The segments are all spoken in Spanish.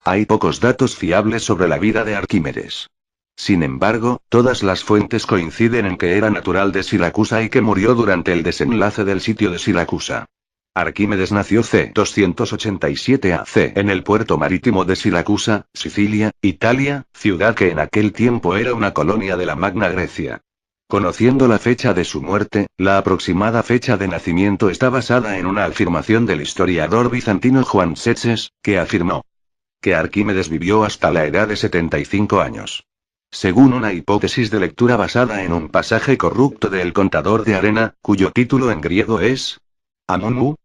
hay pocos datos fiables sobre la vida de Arquímedes. Sin embargo, todas las fuentes coinciden en que era natural de Siracusa y que murió durante el desenlace del sitio de Siracusa. Arquímedes nació c. 287 AC en el puerto marítimo de Siracusa, Sicilia, Italia, ciudad que en aquel tiempo era una colonia de la Magna Grecia. Conociendo la fecha de su muerte, la aproximada fecha de nacimiento está basada en una afirmación del historiador bizantino Juan Setses, que afirmó que Arquímedes vivió hasta la edad de 75 años. Según una hipótesis de lectura basada en un pasaje corrupto de El Contador de Arena, cuyo título en griego es Amun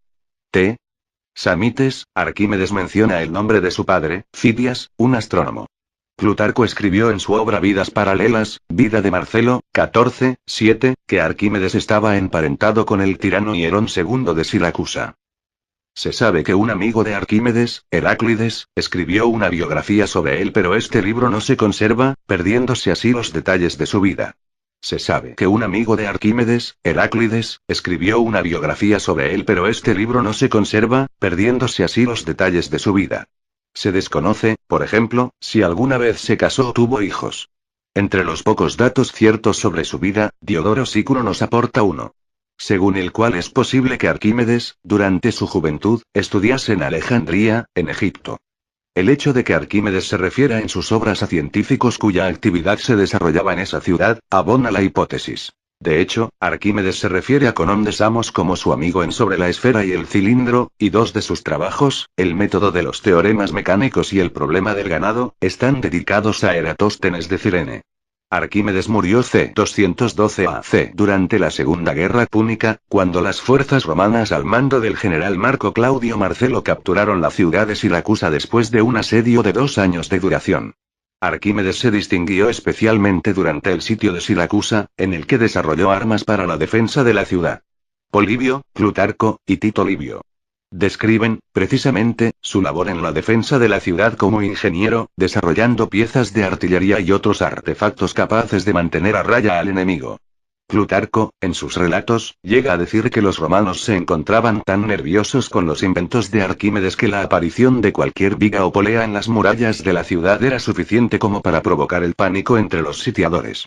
T. Samites, Arquímedes menciona el nombre de su padre, Fidias, un astrónomo. Plutarco escribió en su obra Vidas Paralelas, Vida de Marcelo, 14:7, que Arquímedes estaba emparentado con el tirano Hierón II de Siracusa. Se sabe que un amigo de Arquímedes, Heráclides, escribió una biografía sobre él, pero este libro no se conserva, perdiéndose así los detalles de su vida. Se sabe que un amigo de Arquímedes, Heráclides, escribió una biografía sobre él, pero este libro no se conserva, perdiéndose así los detalles de su vida. Se desconoce, por ejemplo, si alguna vez se casó o tuvo hijos. Entre los pocos datos ciertos sobre su vida, Diodoro Sículo nos aporta uno, según el cual es posible que Arquímedes, durante su juventud, estudiase en Alejandría, en Egipto. El hecho de que Arquímedes se refiera en sus obras a científicos cuya actividad se desarrollaba en esa ciudad, abona la hipótesis. De hecho, Arquímedes se refiere a Conón de Samos como su amigo en Sobre la esfera y el cilindro, y dos de sus trabajos, El método de los teoremas mecánicos y El problema del ganado, están dedicados a Eratóstenes de Cirene. Arquímedes murió c. 212 AC durante la Segunda Guerra Púnica, cuando las fuerzas romanas al mando del general Marco Claudio Marcelo capturaron la ciudad de Siracusa después de un asedio de 2 años de duración. Arquímedes se distinguió especialmente durante el sitio de Siracusa, en el que desarrolló armas para la defensa de la ciudad. Polibio, Plutarco, y Tito Livio describen, precisamente, su labor en la defensa de la ciudad como ingeniero, desarrollando piezas de artillería y otros artefactos capaces de mantener a raya al enemigo. Plutarco, en sus relatos, llega a decir que los romanos se encontraban tan nerviosos con los inventos de Arquímedes que la aparición de cualquier viga o polea en las murallas de la ciudad era suficiente como para provocar el pánico entre los sitiadores.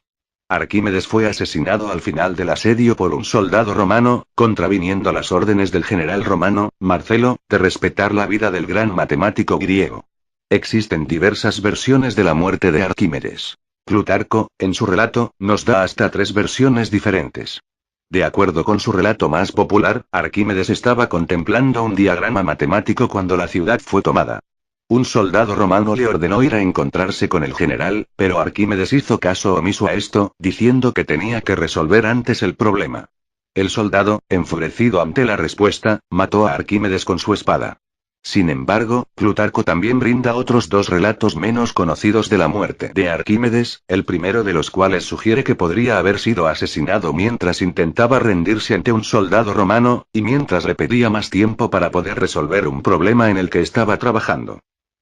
Arquímedes fue asesinado al final del asedio por un soldado romano, contraviniendo las órdenes del general romano, Marcelo, de respetar la vida del gran matemático griego. Existen diversas versiones de la muerte de Arquímedes. Plutarco, en su relato, nos da hasta 3 versiones diferentes. De acuerdo con su relato más popular, Arquímedes estaba contemplando un diagrama matemático cuando la ciudad fue tomada. Un soldado romano le ordenó ir a encontrarse con el general, pero Arquímedes hizo caso omiso a esto, diciendo que tenía que resolver antes el problema. El soldado, enfurecido ante la respuesta, mató a Arquímedes con su espada. Sin embargo, Plutarco también brinda otros 2 relatos menos conocidos de la muerte de Arquímedes, el primero de los cuales sugiere que podría haber sido asesinado mientras intentaba rendirse ante un soldado romano, y mientras le pedía más tiempo para poder resolver un problema en el que estaba trabajando.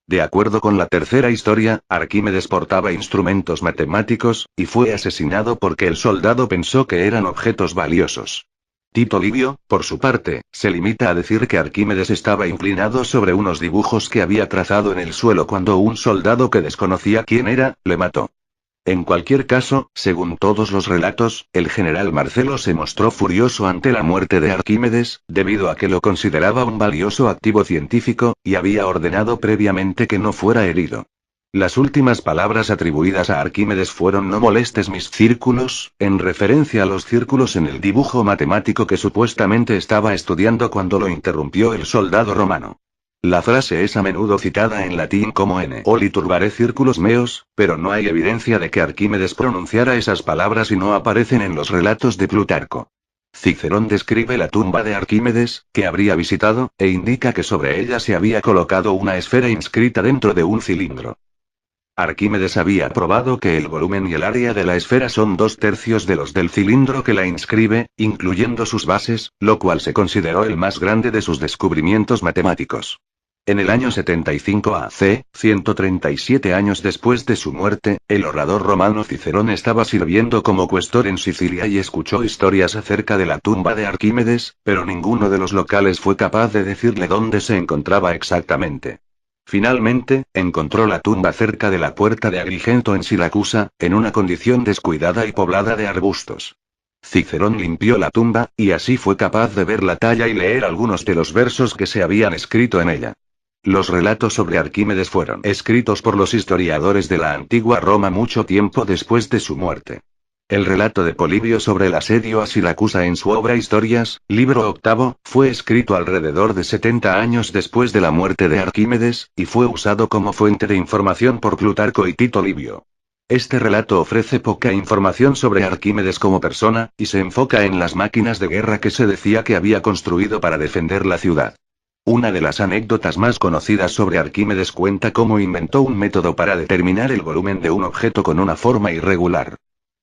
De acuerdo con la tercera historia, Arquímedes portaba instrumentos matemáticos, y fue asesinado porque el soldado pensó que eran objetos valiosos. Tito Livio, por su parte, se limita a decir que Arquímedes estaba inclinado sobre unos dibujos que había trazado en el suelo cuando un soldado que desconocía quién era, le mató. En cualquier caso, según todos los relatos, el general Marcelo se mostró furioso ante la muerte de Arquímedes, debido a que lo consideraba un valioso activo científico, y había ordenado previamente que no fuera herido. Las últimas palabras atribuidas a Arquímedes fueron "no molestes mis círculos", en referencia a los círculos en el dibujo matemático que supuestamente estaba estudiando cuando lo interrumpió el soldado romano. La frase es a menudo citada en latín como "en oli turbare círculos meos", pero no hay evidencia de que Arquímedes pronunciara esas palabras y no aparecen en los relatos de Plutarco. Cicerón describe la tumba de Arquímedes, que habría visitado, e indica que sobre ella se había colocado una esfera inscrita dentro de un cilindro. Arquímedes había probado que el volumen y el área de la esfera son 2/3 de los del cilindro que la inscribe, incluyendo sus bases, lo cual se consideró el más grande de sus descubrimientos matemáticos. En el año 75 AC, 137 años después de su muerte, el orador romano Cicerón estaba sirviendo como cuestor en Sicilia y escuchó historias acerca de la tumba de Arquímedes, pero ninguno de los locales fue capaz de decirle dónde se encontraba exactamente. Finalmente, encontró la tumba cerca de la puerta de Agrigento en Siracusa, en una condición descuidada y poblada de arbustos. Cicerón limpió la tumba, y así fue capaz de ver la talla y leer algunos de los versos que se habían escrito en ella. Los relatos sobre Arquímedes fueron escritos por los historiadores de la antigua Roma mucho tiempo después de su muerte. El relato de Polibio sobre el asedio a Siracusa en su obra Historias, libro octavo, fue escrito alrededor de 70 años después de la muerte de Arquímedes, y fue usado como fuente de información por Plutarco y Tito Livio. Este relato ofrece poca información sobre Arquímedes como persona, y se enfoca en las máquinas de guerra que se decía que había construido para defender la ciudad. Una de las anécdotas más conocidas sobre Arquímedes cuenta cómo inventó un método para determinar el volumen de un objeto con una forma irregular.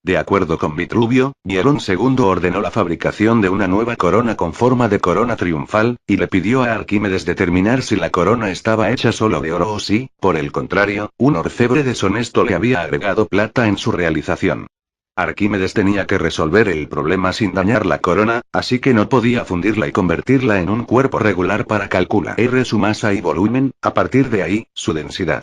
De acuerdo con Vitruvio, Nerón II ordenó la fabricación de una nueva corona con forma de corona triunfal, y le pidió a Arquímedes determinar si la corona estaba hecha solo de oro o si, por el contrario, un orfebre deshonesto le había agregado plata en su realización. Arquímedes tenía que resolver el problema sin dañar la corona, así que no podía fundirla y convertirla en un cuerpo regular para calcular su masa y volumen, a partir de ahí, su densidad.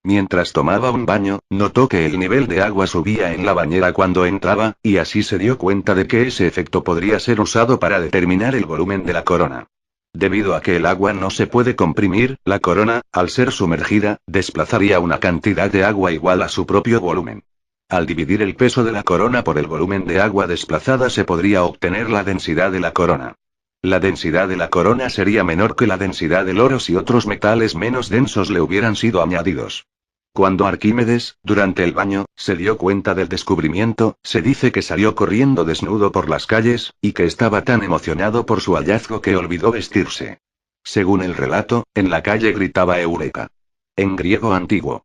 Mientras tomaba un baño, notó que el nivel de agua subía en la bañera cuando entraba, y así se dio cuenta de que ese efecto podría ser usado para determinar el volumen de la corona. Debido a que el agua no se puede comprimir, la corona, al ser sumergida, desplazaría una cantidad de agua igual a su propio volumen. Al dividir el peso de la corona por el volumen de agua desplazada se podría obtener la densidad de la corona. La densidad de la corona sería menor que la densidad del oro si otros metales menos densos le hubieran sido añadidos. Cuando Arquímedes, durante el baño, se dio cuenta del descubrimiento, se dice que salió corriendo desnudo por las calles, y que estaba tan emocionado por su hallazgo que olvidó vestirse. Según el relato, en la calle gritaba Eureka. En griego antiguo.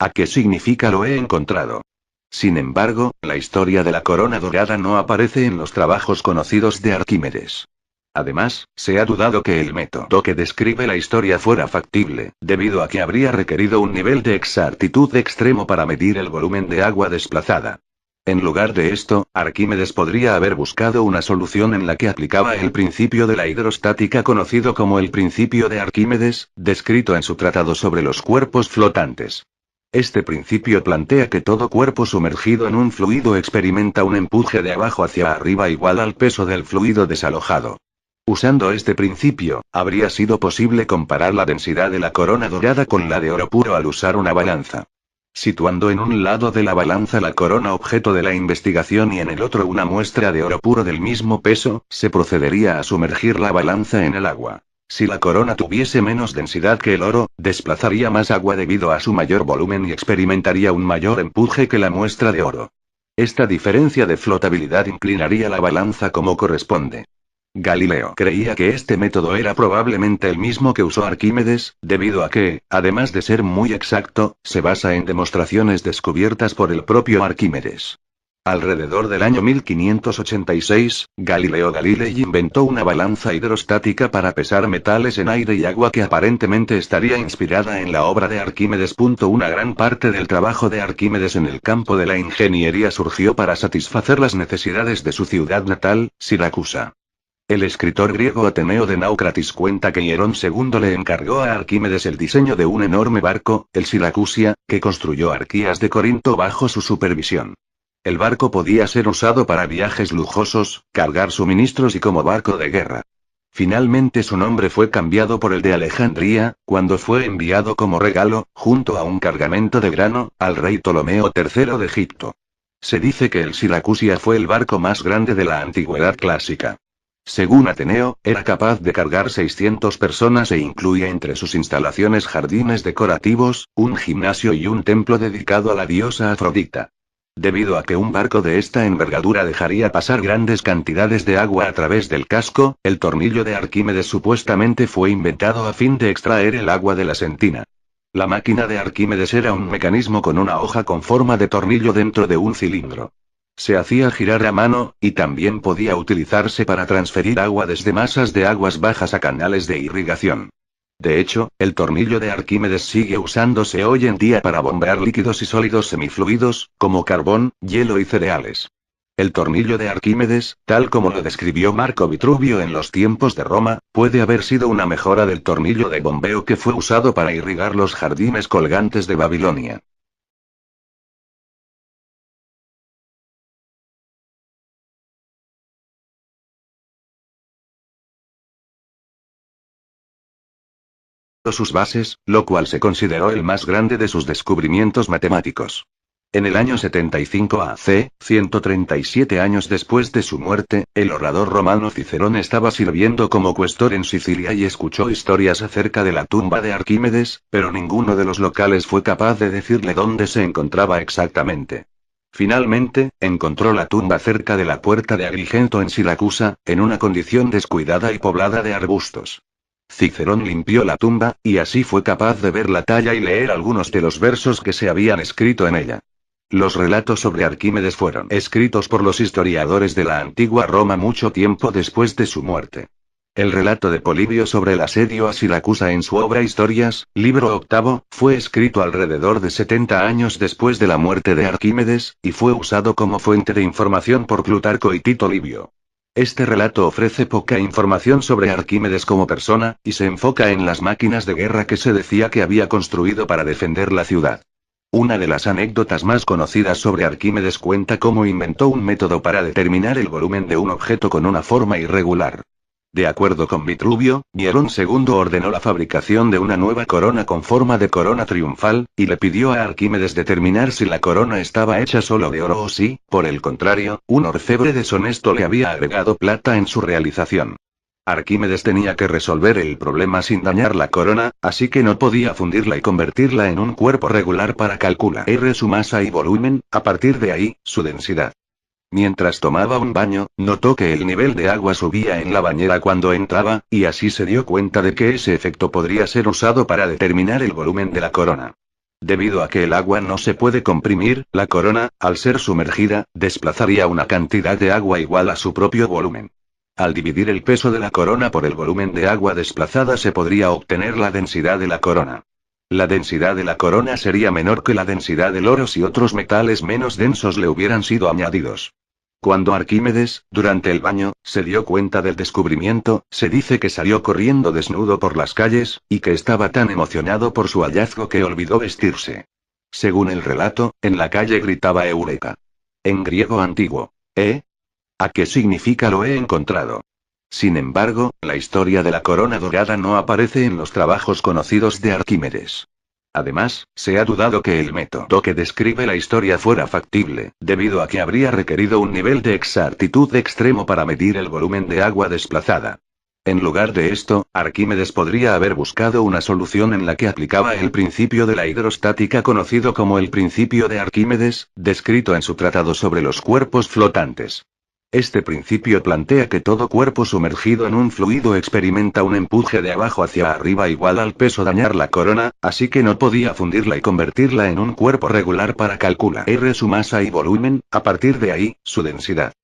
¿A qué significa lo he encontrado? Sin embargo, la historia de la corona dorada no aparece en los trabajos conocidos de Arquímedes. Además, se ha dudado que el método que describe la historia fuera factible, debido a que habría requerido un nivel de exactitud extremo para medir el volumen de agua desplazada. En lugar de esto, Arquímedes podría haber buscado una solución en la que aplicaba el principio de la hidrostática conocido como el principio de Arquímedes, descrito en su tratado sobre los cuerpos flotantes. Este principio plantea que todo cuerpo sumergido en un fluido experimenta un empuje de abajo hacia arriba igual al peso del fluido desalojado. Usando este principio, habría sido posible comparar la densidad de la corona dorada con la de oro puro al usar una balanza. Situando en un lado de la balanza la corona objeto de la investigación y en el otro una muestra de oro puro del mismo peso, se procedería a sumergir la balanza en el agua. Si la corona tuviese menos densidad que el oro, desplazaría más agua debido a su mayor volumen y experimentaría un mayor empuje que la muestra de oro. Esta diferencia de flotabilidad inclinaría la balanza como corresponde. Galileo creía que este método era probablemente el mismo que usó Arquímedes, debido a que, además de ser muy exacto, se basa en demostraciones descubiertas por el propio Arquímedes. Alrededor del año 1586, Galileo Galilei inventó una balanza hidrostática para pesar metales en aire y agua que aparentemente estaría inspirada en la obra de Arquímedes. Una gran parte del trabajo de Arquímedes en el campo de la ingeniería surgió para satisfacer las necesidades de su ciudad natal, Siracusa. El escritor griego Ateneo de Naucratis cuenta que Nerón II le encargó a Arquímedes el diseño de un enorme barco, el Siracusia, que construyó Arquías de Corinto bajo su supervisión. El barco podía ser usado para viajes lujosos, cargar suministros y como barco de guerra. Finalmente su nombre fue cambiado por el de Alejandría, cuando fue enviado como regalo, junto a un cargamento de grano, al rey Ptolomeo III de Egipto. Se dice que el Siracusia fue el barco más grande de la antigüedad clásica. Según Ateneo, era capaz de cargar 600 personas e incluía entre sus instalaciones jardines decorativos, un gimnasio y un templo dedicado a la diosa Afrodita. Debido a que un barco de esta envergadura dejaría pasar grandes cantidades de agua a través del casco, el tornillo de Arquímedes supuestamente fue inventado a fin de extraer el agua de la sentina. La máquina de Arquímedes era un mecanismo con una hoja con forma de tornillo dentro de un cilindro. Se hacía girar a mano, y también podía utilizarse para transferir agua desde masas de aguas bajas a canales de irrigación. De hecho, el tornillo de Arquímedes sigue usándose hoy en día para bombear líquidos y sólidos semifluidos, como carbón, hielo y cereales. El tornillo de Arquímedes, tal como lo describió Marco Vitruvio en los tiempos de Roma, puede haber sido una mejora del tornillo de bombeo que fue usado para irrigar los jardines colgantes de Babilonia. Sus bases, lo cual se consideró el más grande de sus descubrimientos matemáticos. En el año 75 AC, 137 años después de su muerte, el orador romano Cicerón estaba sirviendo como cuestor en Sicilia y escuchó historias acerca de la tumba de Arquímedes, pero ninguno de los locales fue capaz de decirle dónde se encontraba exactamente. Finalmente, encontró la tumba cerca de la puerta de Agrigento en Siracusa, en una condición descuidada y poblada de arbustos. Cicerón limpió la tumba, y así fue capaz de ver la talla y leer algunos de los versos que se habían escrito en ella. Los relatos sobre Arquímedes fueron escritos por los historiadores de la antigua Roma mucho tiempo después de su muerte. El relato de Polibio sobre el asedio a Siracusa en su obra Historias, libro octavo, fue escrito alrededor de 70 años después de la muerte de Arquímedes, y fue usado como fuente de información por Plutarco y Tito Livio. Este relato ofrece poca información sobre Arquímedes como persona, y se enfoca en las máquinas de guerra que se decía que había construido para defender la ciudad. Una de las anécdotas más conocidas sobre Arquímedes cuenta cómo inventó un método para determinar el volumen de un objeto con una forma irregular. De acuerdo con Vitruvio, Nerón II ordenó la fabricación de una nueva corona con forma de corona triunfal, y le pidió a Arquímedes determinar si la corona estaba hecha solo de oro o si, por el contrario, un orfebre deshonesto le había agregado plata en su realización. Arquímedes tenía que resolver el problema sin dañar la corona, así que no podía fundirla y convertirla en un cuerpo regular para calcular su masa y volumen, a partir de ahí, su densidad. Mientras tomaba un baño, notó que el nivel de agua subía en la bañera cuando entraba, y así se dio cuenta de que ese efecto podría ser usado para determinar el volumen de la corona. Debido a que el agua no se puede comprimir, la corona, al ser sumergida, desplazaría una cantidad de agua igual a su propio volumen. Al dividir el peso de la corona por el volumen de agua desplazada se podría obtener la densidad de la corona. La densidad de la corona sería menor que la densidad del oro si otros metales menos densos le hubieran sido añadidos. Cuando Arquímedes, durante el baño, se dio cuenta del descubrimiento, se dice que salió corriendo desnudo por las calles, y que estaba tan emocionado por su hallazgo que olvidó vestirse. Según el relato, en la calle gritaba Eureka. En griego antiguo. ¿A qué significa lo he encontrado? Sin embargo, la historia de la corona dorada no aparece en los trabajos conocidos de Arquímedes. Además, se ha dudado que el método que describe la historia fuera factible, debido a que habría requerido un nivel de exactitud extremo para medir el volumen de agua desplazada. En lugar de esto, Arquímedes podría haber buscado una solución en la que aplicaba el principio de la hidrostática conocido como el principio de Arquímedes, descrito en su tratado sobre los cuerpos flotantes. Este principio plantea que todo cuerpo sumergido en un fluido experimenta un empuje de abajo hacia arriba igual al peso dañar la corona, así que no podía fundirla y convertirla en un cuerpo regular para calcular su masa y volumen, a partir de ahí, su densidad.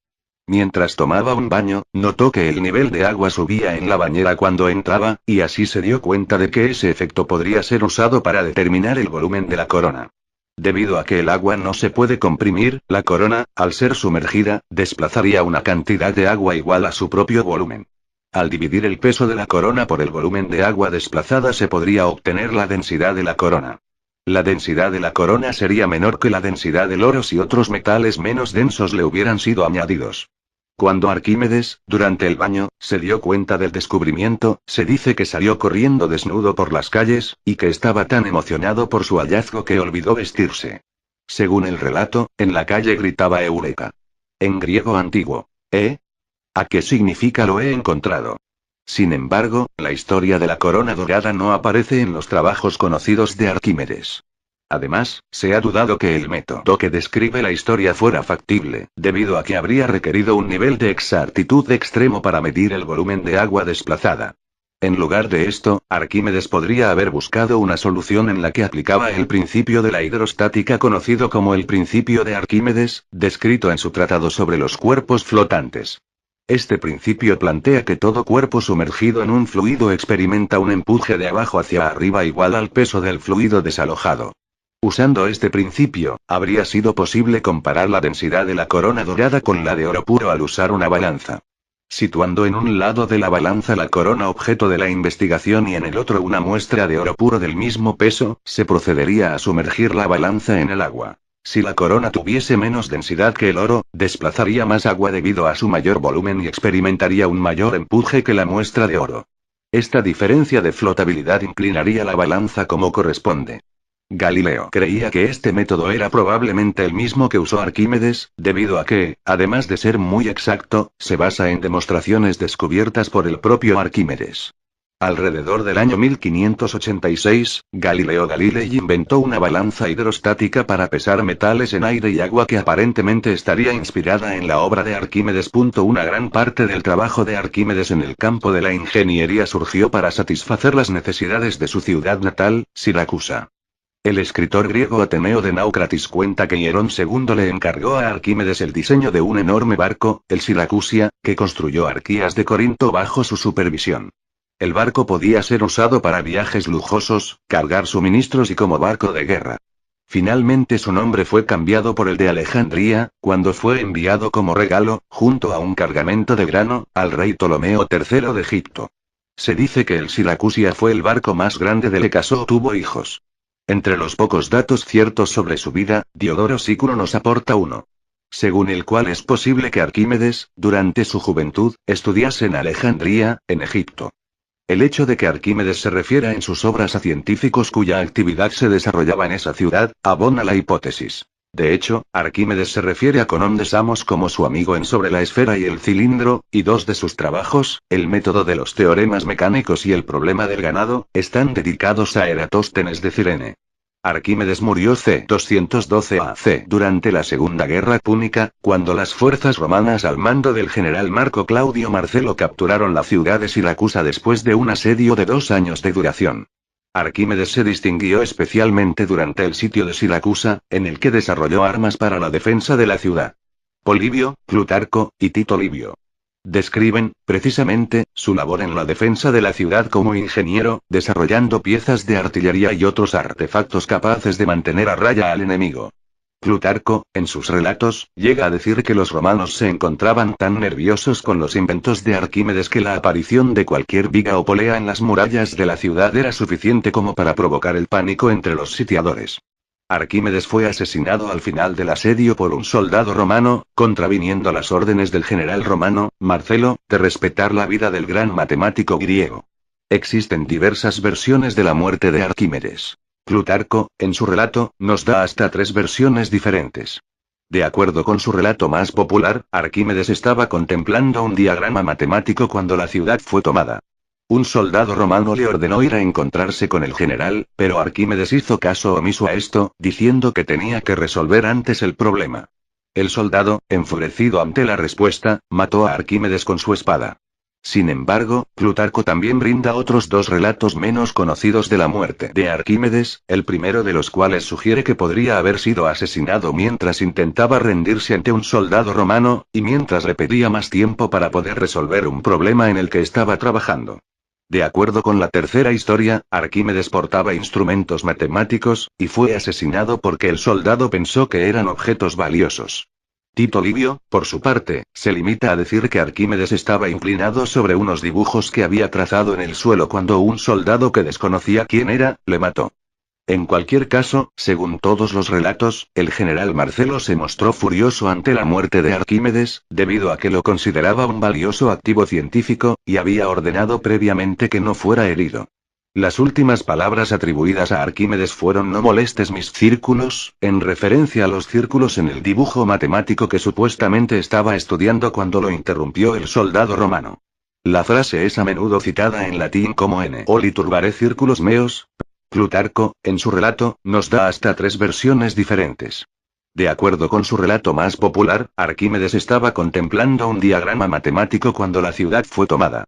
Mientras tomaba un baño, notó que el nivel de agua subía en la bañera cuando entraba, y así se dio cuenta de que ese efecto podría ser usado para determinar el volumen de la corona. Debido a que el agua no se puede comprimir, la corona, al ser sumergida, desplazaría una cantidad de agua igual a su propio volumen. Al dividir el peso de la corona por el volumen de agua desplazada se podría obtener la densidad de la corona. La densidad de la corona sería menor que la densidad del oro si otros metales menos densos le hubieran sido añadidos. Cuando Arquímedes, durante el baño, se dio cuenta del descubrimiento, se dice que salió corriendo desnudo por las calles, y que estaba tan emocionado por su hallazgo que olvidó vestirse. Según el relato, en la calle gritaba Eureka. En griego antiguo. ¿A qué significa lo he encontrado? Sin embargo, la historia de la corona dorada no aparece en los trabajos conocidos de Arquímedes. Además, se ha dudado que el método que describe la historia fuera factible, debido a que habría requerido un nivel de exactitud extremo para medir el volumen de agua desplazada. En lugar de esto, Arquímedes podría haber buscado una solución en la que aplicaba el principio de la hidrostática conocido como el principio de Arquímedes, descrito en su tratado sobre los cuerpos flotantes. Este principio plantea que todo cuerpo sumergido en un fluido experimenta un empuje de abajo hacia arriba igual al peso del fluido desalojado. Usando este principio, habría sido posible comparar la densidad de la corona dorada con la de oro puro al usar una balanza. Situando en un lado de la balanza la corona objeto de la investigación y en el otro una muestra de oro puro del mismo peso, se procedería a sumergir la balanza en el agua. Si la corona tuviese menos densidad que el oro, desplazaría más agua debido a su mayor volumen y experimentaría un mayor empuje que la muestra de oro. Esta diferencia de flotabilidad inclinaría la balanza como corresponde. Galileo creía que este método era probablemente el mismo que usó Arquímedes, debido a que, además de ser muy exacto, se basa en demostraciones descubiertas por el propio Arquímedes. Alrededor del año 1586, Galileo Galilei inventó una balanza hidrostática para pesar metales en aire y agua que aparentemente estaría inspirada en la obra de Arquímedes. Una gran parte del trabajo de Arquímedes en el campo de la ingeniería surgió para satisfacer las necesidades de su ciudad natal, Siracusa. El escritor griego Ateneo de Naucratis cuenta que Hierón II le encargó a Arquímedes el diseño de un enorme barco, el Siracusia, que construyó Arquías de Corinto bajo su supervisión. El barco podía ser usado para viajes lujosos, cargar suministros y como barco de guerra. Finalmente su nombre fue cambiado por el de Alejandría, cuando fue enviado como regalo, junto a un cargamento de grano, al rey Ptolomeo III de Egipto. Se dice que el Siracusia fue el barco más grande del que casó o tuvo hijos. Entre los pocos datos ciertos sobre su vida, Diodoro Sículo nos aporta uno. Según el cual es posible que Arquímedes, durante su juventud, estudiase en Alejandría, en Egipto. El hecho de que Arquímedes se refiera en sus obras a científicos cuya actividad se desarrollaba en esa ciudad, abona la hipótesis. De hecho, Arquímedes se refiere a Conón de Samos como su amigo en Sobre la esfera y el cilindro, y dos de sus trabajos, el método de los teoremas mecánicos y el problema del ganado, están dedicados a Eratóstenes de Cirene. Arquímedes murió c. 212 AC durante la Segunda Guerra Púnica, cuando las fuerzas romanas al mando del general Marco Claudio Marcelo capturaron la ciudad de Siracusa después de un asedio de 2 años de duración. Arquímedes se distinguió especialmente durante el sitio de Siracusa, en el que desarrolló armas para la defensa de la ciudad. Polibio, Plutarco, y Tito Livio describen, precisamente, su labor en la defensa de la ciudad como ingeniero, desarrollando piezas de artillería y otros artefactos capaces de mantener a raya al enemigo. Plutarco, en sus relatos, llega a decir que los romanos se encontraban tan nerviosos con los inventos de Arquímedes que la aparición de cualquier viga o polea en las murallas de la ciudad era suficiente como para provocar el pánico entre los sitiadores. Arquímedes fue asesinado al final del asedio por un soldado romano, contraviniendo las órdenes del general romano, Marcelo, de respetar la vida del gran matemático griego. Existen diversas versiones de la muerte de Arquímedes. Plutarco, en su relato, nos da hasta 3 versiones diferentes. De acuerdo con su relato más popular, Arquímedes estaba contemplando un diagrama matemático cuando la ciudad fue tomada. Un soldado romano le ordenó ir a encontrarse con el general, pero Arquímedes hizo caso omiso a esto, diciendo que tenía que resolver antes el problema. El soldado, enfurecido ante la respuesta, mató a Arquímedes con su espada. Sin embargo, Plutarco también brinda otros 2 relatos menos conocidos de la muerte de Arquímedes, el primero de los cuales sugiere que podría haber sido asesinado mientras intentaba rendirse ante un soldado romano, y mientras le pedía más tiempo para poder resolver un problema en el que estaba trabajando. De acuerdo con la tercera historia, Arquímedes portaba instrumentos matemáticos, y fue asesinado porque el soldado pensó que eran objetos valiosos. Tito Livio, por su parte, se limita a decir que Arquímedes estaba inclinado sobre unos dibujos que había trazado en el suelo cuando un soldado que desconocía quién era, le mató. En cualquier caso, según todos los relatos, el general Marcelo se mostró furioso ante la muerte de Arquímedes, debido a que lo consideraba un valioso activo científico, y había ordenado previamente que no fuera herido. Las últimas palabras atribuidas a Arquímedes fueron "no molestes mis círculos", en referencia a los círculos en el dibujo matemático que supuestamente estaba estudiando cuando lo interrumpió el soldado romano. La frase es a menudo citada en latín como "en oli turbare círculos meos". Plutarco, en su relato, nos da hasta 3 versiones diferentes. De acuerdo con su relato más popular, Arquímedes estaba contemplando un diagrama matemático cuando la ciudad fue tomada.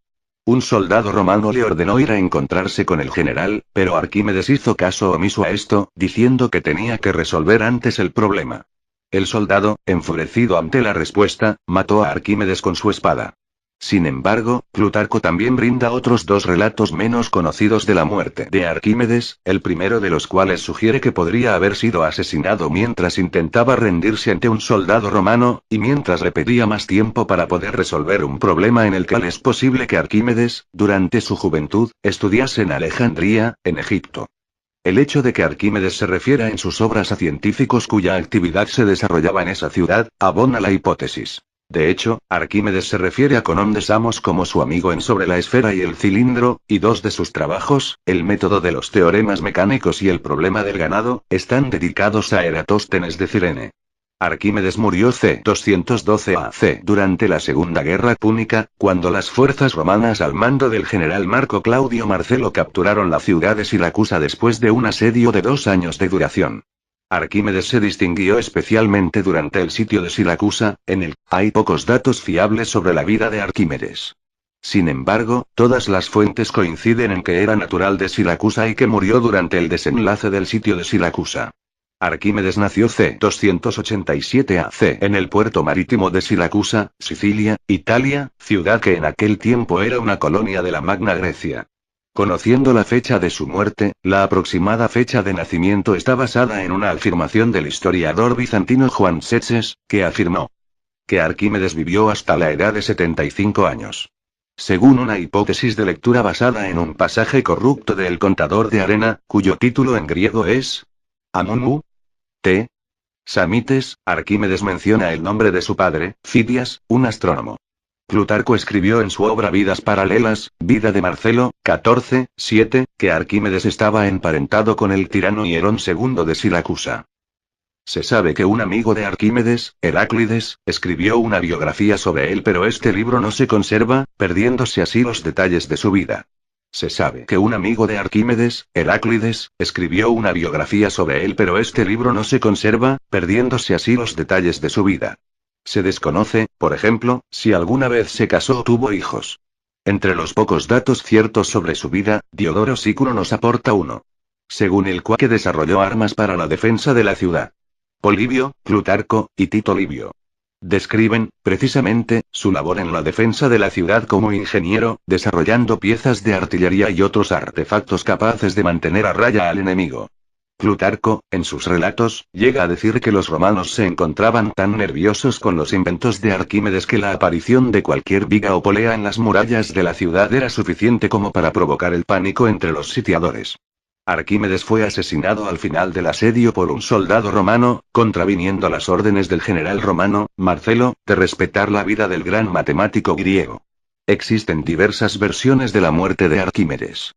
Un soldado romano le ordenó ir a encontrarse con el general, pero Arquímedes hizo caso omiso a esto, diciendo que tenía que resolver antes el problema. El soldado, enfurecido ante la respuesta, mató a Arquímedes con su espada. Sin embargo, Plutarco también brinda otros dos relatos menos conocidos de la muerte de Arquímedes, el primero de los cuales sugiere que podría haber sido asesinado mientras intentaba rendirse ante un soldado romano, y mientras le pedía más tiempo para poder resolver un problema en el cual es posible que Arquímedes, durante su juventud, estudiase en Alejandría, en Egipto. El hecho de que Arquímedes se refiera en sus obras a científicos cuya actividad se desarrollaba en esa ciudad, abona la hipótesis. De hecho, Arquímedes se refiere a Conón de Samos como su amigo en Sobre la esfera y el cilindro, y dos de sus trabajos, el método de los teoremas mecánicos y el problema del ganado, están dedicados a Eratóstenes de Cirene. Arquímedes murió c. 212 AC durante la Segunda Guerra Púnica, cuando las fuerzas romanas al mando del general Marco Claudio Marcelo capturaron la ciudad de Siracusa después de un asedio de 2 años de duración. Arquímedes se distinguió especialmente durante el sitio de Siracusa, en el hay pocos datos fiables sobre la vida de Arquímedes. Sin embargo, todas las fuentes coinciden en que era natural de Siracusa y que murió durante el desenlace del sitio de Siracusa. Arquímedes nació c. 287 AC en el puerto marítimo de Siracusa, Sicilia, Italia, ciudad que en aquel tiempo era una colonia de la Magna Grecia. Conociendo la fecha de su muerte, la aproximada fecha de nacimiento está basada en una afirmación del historiador bizantino Juan Setses, que afirmó que Arquímedes vivió hasta la edad de 75 años. Según una hipótesis de lectura basada en un pasaje corrupto de El Contador de Arena, cuyo título en griego es Amon T. Samites, Arquímedes menciona el nombre de su padre, Fidias, un astrónomo. Plutarco escribió en su obra Vidas Paralelas, Vida de Marcelo, 14:7, que Arquímedes estaba emparentado con el tirano Hierón II de Siracusa. Se sabe que un amigo de Arquímedes, Heráclides, escribió una biografía sobre él, pero este libro no se conserva, perdiéndose así los detalles de su vida. Se sabe que un amigo de Arquímedes, Heráclides, escribió una biografía sobre él, pero este libro no se conserva, perdiéndose así los detalles de su vida. Se desconoce, por ejemplo, si alguna vez se casó o tuvo hijos. Entre los pocos datos ciertos sobre su vida, Diodoro Sículo nos aporta uno. Según el cual que desarrolló armas para la defensa de la ciudad. Polibio, Plutarco, y Tito Livio describen, precisamente, su labor en la defensa de la ciudad como ingeniero, desarrollando piezas de artillería y otros artefactos capaces de mantener a raya al enemigo. Plutarco, en sus relatos, llega a decir que los romanos se encontraban tan nerviosos con los inventos de Arquímedes que la aparición de cualquier viga o polea en las murallas de la ciudad era suficiente como para provocar el pánico entre los sitiadores. Arquímedes fue asesinado al final del asedio por un soldado romano, contraviniendo las órdenes del general romano, Marcelo, de respetar la vida del gran matemático griego. Existen diversas versiones de la muerte de Arquímedes.